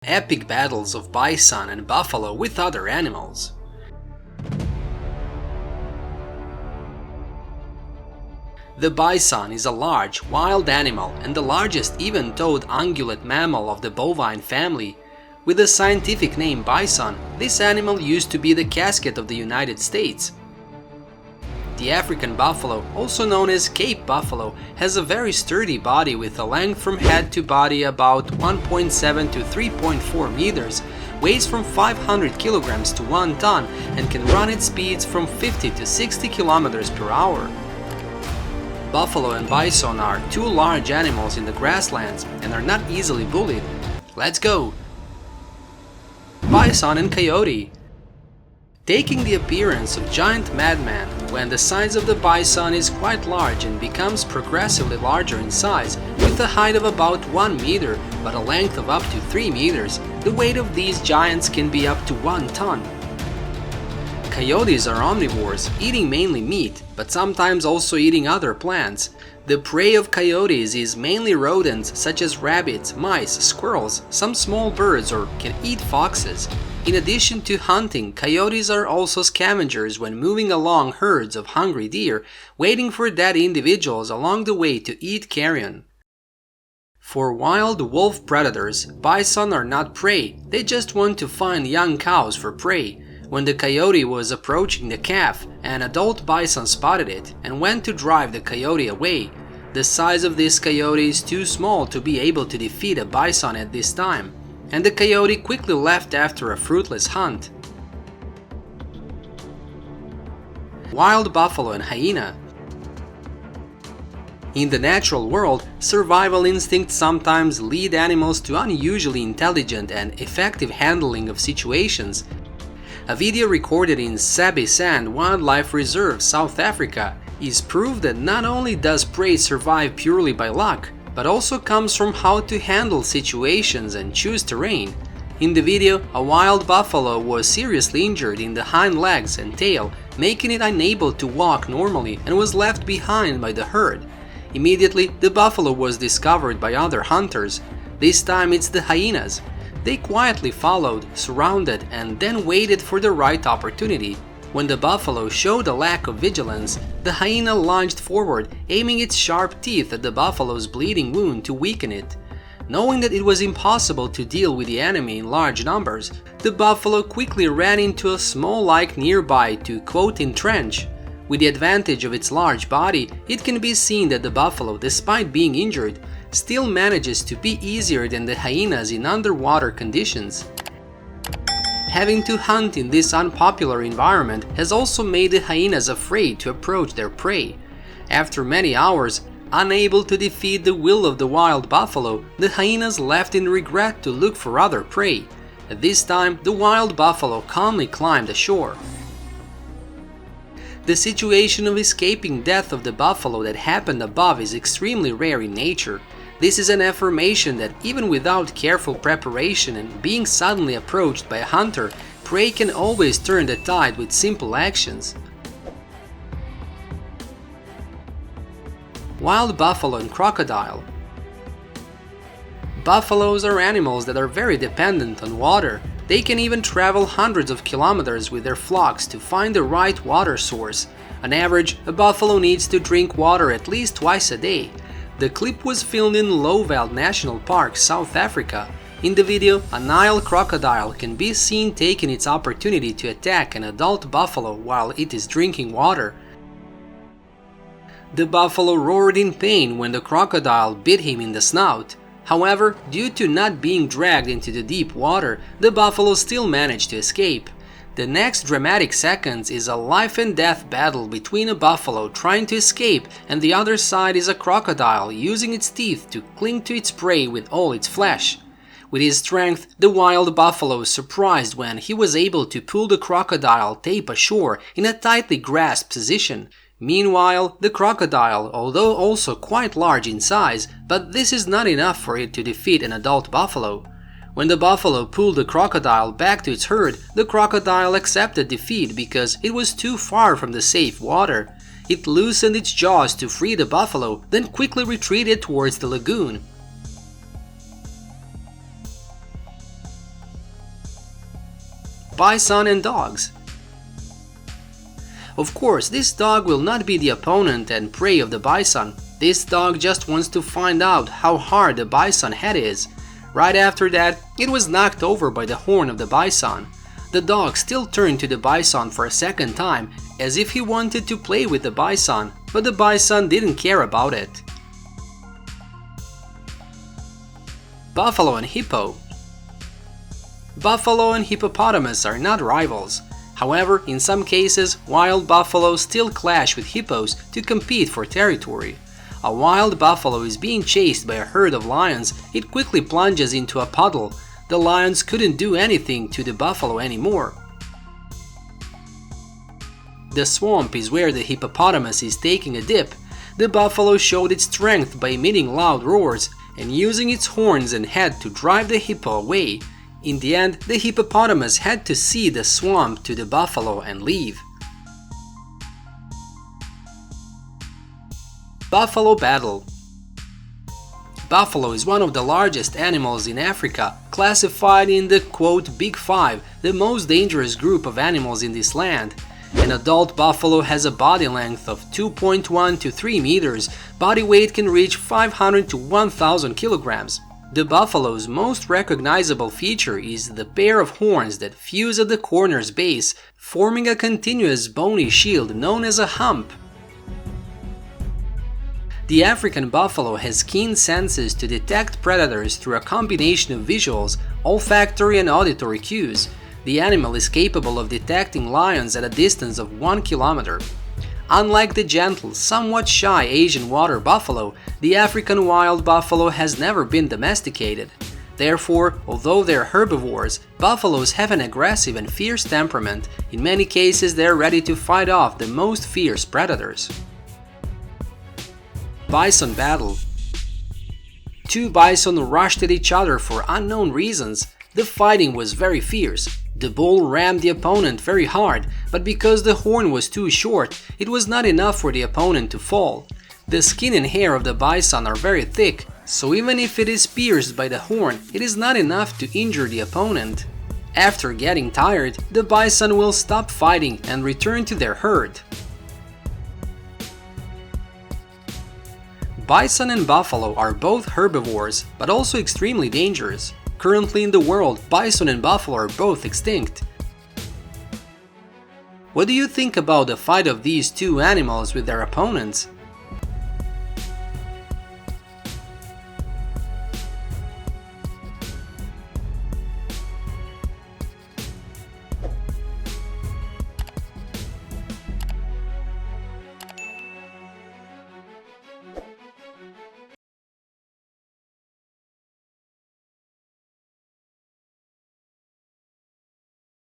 Epic battles of bison and buffalo with other animals. The bison is a large, wild animal and the largest even-toed ungulate mammal of the bovine family. With the scientific name bison, this animal used to be the casket of the United States. The African buffalo, also known as Cape buffalo, has a very sturdy body with a length from head to body about 1.7 to 3.4 meters, weighs from 500 kilograms to 1 ton, and can run at speeds from 50 to 60 kilometers per hour. Buffalo and bison are two large animals in the grasslands and are not easily bullied. Let's go! Bison and coyote. Taking the appearance of giant madman, when the size of the bison is quite large and becomes progressively larger in size, with a height of about 1 meter but a length of up to 3 meters, the weight of these giants can be up to 1 ton. Coyotes are omnivores, eating mainly meat, but sometimes also eating other plants. The prey of coyotes is mainly rodents such as rabbits, mice, squirrels, some small birds, or can eat foxes. In addition to hunting, coyotes are also scavengers when moving along herds of hungry deer, waiting for dead individuals along the way to eat carrion. For wild wolf predators, bison are not prey, they just want to find young cows for prey. When the coyote was approaching the calf, an adult bison spotted it and went to drive the coyote away. The size of this coyote is too small to be able to defeat a bison at this time, and the coyote quickly left after a fruitless hunt. Wild buffalo and hyena. In the natural world, survival instincts sometimes lead animals to unusually intelligent and effective handling of situations. A video recorded in Bison Wildlife Reserve, South Africa, is proof that not only does prey survive purely by luck, but also comes from how to handle situations and choose terrain. In the video, a wild buffalo was seriously injured in the hind legs and tail, making it unable to walk normally and was left behind by the herd. Immediately, the buffalo was discovered by other hunters. This time it's the hyenas. They quietly followed, surrounded, and then waited for the right opportunity. When the buffalo showed a lack of vigilance, the hyena lunged forward, aiming its sharp teeth at the buffalo's bleeding wound to weaken it. Knowing that it was impossible to deal with the enemy in large numbers, the buffalo quickly ran into a small lake nearby to, quote, entrench. With the advantage of its large body, it can be seen that the buffalo, despite being injured, still manages to be easier than the hyenas in underwater conditions. Having to hunt in this unpopular environment has also made the hyenas afraid to approach their prey. After many hours, unable to defeat the will of the wild buffalo, the hyenas left in regret to look for other prey. At this time, the wild buffalo calmly climbed ashore. The situation of escaping death of the buffalo that happened above is extremely rare in nature. This is an affirmation that even without careful preparation and being suddenly approached by a hunter, prey can always turn the tide with simple actions. Wild buffalo and crocodile. Buffaloes are animals that are very dependent on water. They can even travel hundreds of kilometers with their flocks to find the right water source. On average, a buffalo needs to drink water at least twice a day. The clip was filmed in Lowveld National Park, South Africa. In the video, a Nile crocodile can be seen taking its opportunity to attack an adult buffalo while it is drinking water. The buffalo roared in pain when the crocodile bit him in the snout. However, due to not being dragged into the deep water, the buffalo still managed to escape. The next dramatic seconds is a life and death battle between a buffalo trying to escape and the other side is a crocodile using its teeth to cling to its prey with all its flesh. With his strength, the wild buffalo was surprised when he was able to pull the crocodile tape ashore in a tightly grasped position. Meanwhile, the crocodile, although also quite large in size, but this is not enough for it to defeat an adult buffalo. When the buffalo pulled the crocodile back to its herd, the crocodile accepted defeat because it was too far from the safe water. It loosened its jaws to free the buffalo, then quickly retreated towards the lagoon. bison and dogs. Of course, this dog will not be the opponent and prey of the bison. This dog just wants to find out how hard the bison head is. Right after that, it was knocked over by the horn of the bison. The dog still turned to the bison for a second time, as if he wanted to play with the bison, but the bison didn't care about it. Buffalo and hippo. Buffalo and hippopotamus are not rivals. However, in some cases, wild buffaloes still clash with hippos to compete for territory. A wild buffalo is being chased by a herd of lions. It quickly plunges into a puddle. The lions couldn't do anything to the buffalo anymore. The swamp is where the hippopotamus is taking a dip. The buffalo showed its strength by emitting loud roars and using its horns and head to drive the hippo away. In the end, the hippopotamus had to cede the swamp to the buffalo and leave. Buffalo battle. Buffalo is one of the largest animals in Africa, classified in the quote Big Five, the most dangerous group of animals in this land. An adult buffalo has a body length of 2.1 to 3 meters, body weight can reach 500 to 1000 kilograms. The buffalo's most recognizable feature is the pair of horns that fuse at the corner's base, forming a continuous bony shield known as a hump. The African buffalo has keen senses to detect predators through a combination of visuals, olfactory and auditory cues. The animal is capable of detecting lions at a distance of 1 kilometer. Unlike the gentle, somewhat shy Asian water buffalo, the African wild buffalo has never been domesticated. Therefore, although they're herbivores, buffaloes have an aggressive and fierce temperament. In many cases, they're ready to fight off the most fierce predators. Bison battle. Two bison rushed at each other for unknown reasons. The fighting was very fierce. The bull rammed the opponent very hard, but because the horn was too short, it was not enough for the opponent to fall. The skin and hair of the bison are very thick, so even if it is pierced by the horn, it is not enough to injure the opponent. After getting tired, the bison will stop fighting and return to their herd. Bison and buffalo are both herbivores, but also extremely dangerous. Currently in the world, bison and buffalo are both extinct. What do you think about the fight of these two animals with their opponents?